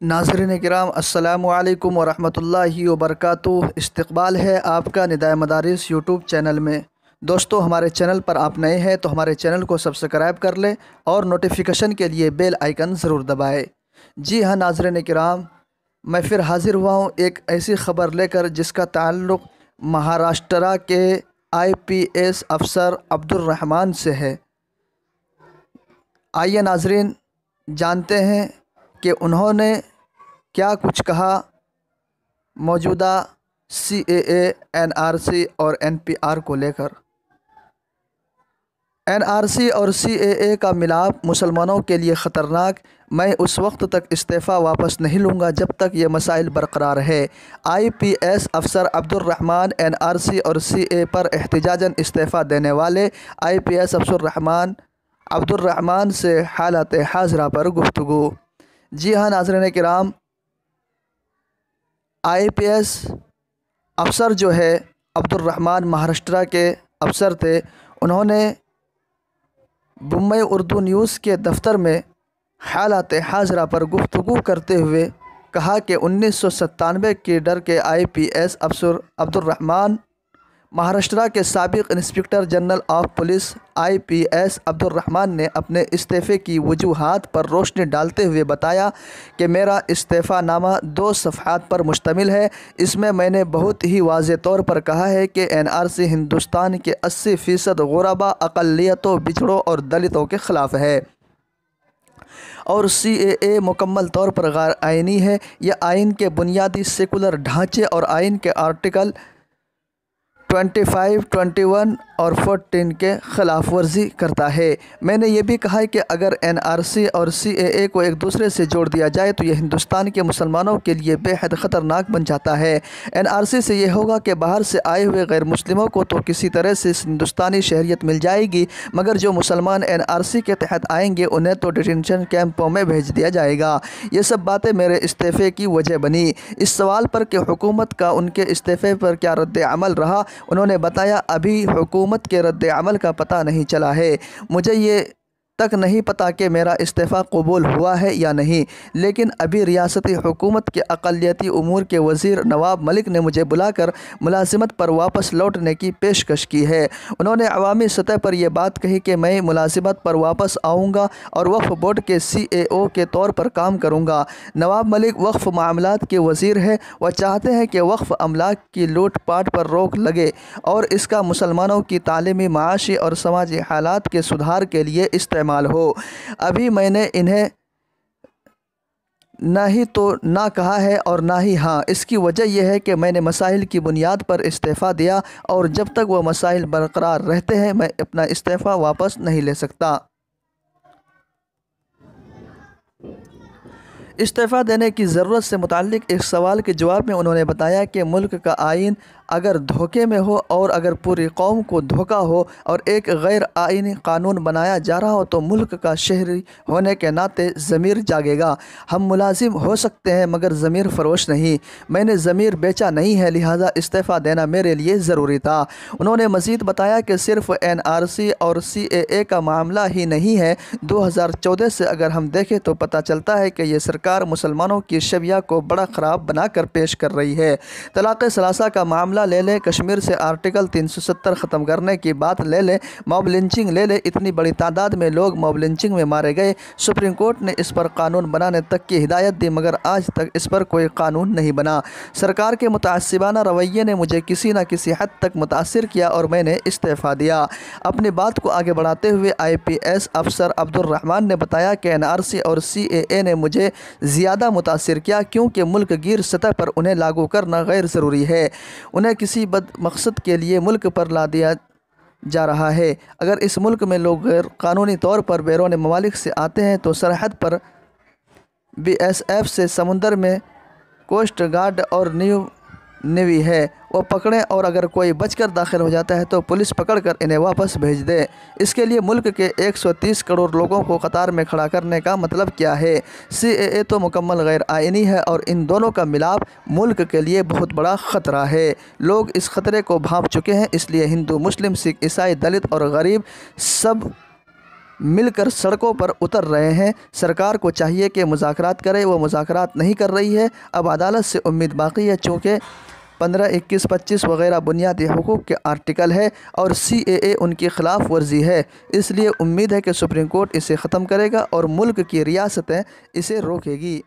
नाज़रीन किराम अस्सलामु अलैकुम वरहमतुल्लाहि वबरकातुहू। इस्तकबाल है आपका निदाए मदारिस यूट्यूब चैनल में। दोस्तों, हमारे चैनल पर आप नए हैं तो हमारे चैनल को सब्सक्राइब कर लें और नोटिफिकेशन के लिए बेल आइकन ज़रूर दबाएं। जी हाँ नाज़रीन किराम, मैं फिर हाज़िर हुआ हूँ एक ऐसी ख़बर लेकर जिसका ताल्लुक़ महाराष्ट्र के IPS अफसर अब्दुल रहमान से है। आइए नाज़रीन जानते हैं कि उन्होंने क्या कुछ कहा मौजूदा CAA, NRC और NPR को लेकर। NRC और CAA का मिलाप मुसलमानों के लिए ख़तरनाक। मैं उस वक्त तक इस्तीफ़ा वापस नहीं लूँगा जब तक ये मसाइल बरकरार है। IPS अफसर अब्दुल रहमान NRC और CAA पर एहतिजाजन इस्तीफ़ा देने वाले IPS अब्दुल रहमान से हालत हाज़िरा पर गुफ्तगू। जी हाँ नाज़रीन किराम, IPS अफसर जो है अब्दुल रहमान महाराष्ट्र के अफसर थे। उन्होंने मुंबई उर्दू न्यूज़ के दफ्तर में हालात हाज़िरा पर गुफ्तगू करते हुए कहा कि 1997 के डर के IPS अफसर अब्दुल रहमान महाराष्ट्र के साबिक़ inspector general of police IPS Abdul Rahman ने अपने इस्तीफ़े की वजूहात पर रोशनी डालते हुए बताया कि मेरा इस्तीफ़ानामा 2 सफ़हात पर मुश्तमिल है। इसमें मैंने बहुत ही वाज़ेह तौर पर कहा है कि NRC हिंदुस्तान के 80% गुरबा, अक़लियतों, बिछड़ों और दलितों के ख़िलाफ़ है और CAA मुकम्मल तौर पर गैर आइनी है। यह आइन के बुनियादी सेकुलर ढांचे और आइन के आर्टिकल 25, 21 और 14 के ख़िलाफ़ वर्जी करता है। मैंने ये भी कहा है कि अगर NRC और CAA को एक दूसरे से जोड़ दिया जाए तो यह हिंदुस्तान के मुसलमानों के लिए बेहद ख़तरनाक बन जाता है। NRC से ये होगा कि बाहर से आए हुए गैर मुस्लिमों को तो किसी तरह से हिंदुस्तानी शहरियत मिल जाएगी, मगर जो मुसलमान NRC के तहत आएंगे उन्हें तो डिटेंशन कैंपों में भेज दिया जाएगा। ये सब बातें मेरे इस्तीफ़े की वजह बनी। इस सवाल पर कि हुकूमत का उनके इस्तीफ़े पर क्या रद्द अमल रहा, उन्होंने बताया अभी हुकूमत के रद्द अमल का पता नहीं चला है। मुझे ये तक नहीं पता कि मेरा इस्तीफ़ा कबूल हुआ है या नहीं, लेकिन अभी रियासती हुकूमत के अक़लियती उमूर के वज़ीर नवाब मलिक ने मुझे बुलाकर मुलाज़िमत पर वापस लौटने की पेशकश की है। उन्होंने अवामी सतह पर यह बात कही कि मैं मुलाज़िमत पर वापस आऊँगा और वक्फ़ बोर्ड के CAO के तौर पर काम करूँगा। नवाब मलिक वक्फ़ मामलात के वज़ीर है। वह चाहते हैं कि वक्फ़ अमलाक की लूट पाट पर रोक लगे और इसका मुसलमानों की तालीमी, माशी और समाजी हालात के सुधार के लिए इस्तेमाल हो। अभी मैंने इन्हें ना ही तो ना कहा है और ना ही हाँ। इसकी वजह यह है कि मैंने मसाइल की बुनियाद पर इस्तीफ़ा दिया और जब तक वह मसाइल बरकरार रहते हैं मैं अपना इस्तीफ़ा वापस नहीं ले सकता। इस्तीफ़ा देने की ज़रूरत से मुताल्लिक़ एक सवाल के जवाब में उन्होंने बताया कि मुल्क का आइन अगर धोखे में हो और अगर पूरी कौम को धोखा हो और एक गैर आइनी कानून बनाया जा रहा हो तो मुल्क का शहरी होने के नाते ज़मीर जागेगा। हम मुलाजिम हो सकते हैं मगर ज़मीर फरोश नहीं। मैंने ज़मीर बेचा नहीं है, लिहाजा इस्तीफ़ा देना मेरे लिए ज़रूरी था। उन्होंने मज़ीद बताया कि सिर्फ़ NRC और CAA का मामला ही नहीं है। 2014 से अगर हम देखें तो पता चलता है कि ये सरकार मुसलमानों की शबिया को बड़ा ख़राब बना कर पेश कर रही है। तलाक़ सलासा का मामला ले लें, कश्मीर से आर्टिकल 370 ख़त्म करने की बात ले लें, मॉब लिंचिंग ले लें, इतनी बड़ी तादाद में लोग मॉब लिंचिंग में मारे गए। सुप्रीम कोर्ट ने इस पर कानून बनाने तक की हिदायत दी मगर आज तक इस पर कोई कानून नहीं बना। सरकार के मुतासिबाना रवैये ने मुझे किसी न किसी हद तक मुतासिर किया और मैंने इस्तीफ़ा दिया। अपनी बात को आगे बढ़ाते हुए IPS अफसर अब्दुल रहमान ने बताया कि NRC और CAA ने मुझे ज़्यादा मुतासिर किया क्योंकि मुल्क गिर सतह पर उन्हें लागू करना गैर ज़रूरी है। उन्हें किसी बद मकसद के लिए मुल्क पर ला दिया जा रहा है। अगर इस मुल्क में लोग गैर कानूनी तौर पर बैरून ममालिक से आते हैं तो सरहद पर BSF से समुंदर में कोस्ट गार्ड और नेवी है, वो पकड़ें और अगर कोई बचकर दाखिल हो जाता है तो पुलिस पकड़कर इन्हें वापस भेज दे। इसके लिए मुल्क के 130 करोड़ लोगों को कतार में खड़ा करने का मतलब क्या है? CAA तो मुकम्मल गैर आइनी है और इन दोनों का मिलाप मुल्क के लिए बहुत बड़ा ख़तरा है। लोग इस ख़तरे को भांप चुके हैं, इसलिए हिंदू, मुस्लिम, सिख, ईसाई, दलित और गरीब सब مل کر سڑکوں پر اتر رہے ہیں۔ سرکار کو چاہیے کہ مذاکرات کرے، وہ مذاکرات نہیں کر رہی ہے۔ اب عدالت سے امید باقی ہے، چونکہ 15، 21، 25 وغیرہ بنیادی حقوق کے آرٹیکل ہے اور CAA ان کی خلاف ورزی ہے۔ اس لیے امید ہے کہ سپریم کورٹ اسے ختم کرے گا اور ملک کی ریاستیں اسے روکے گی۔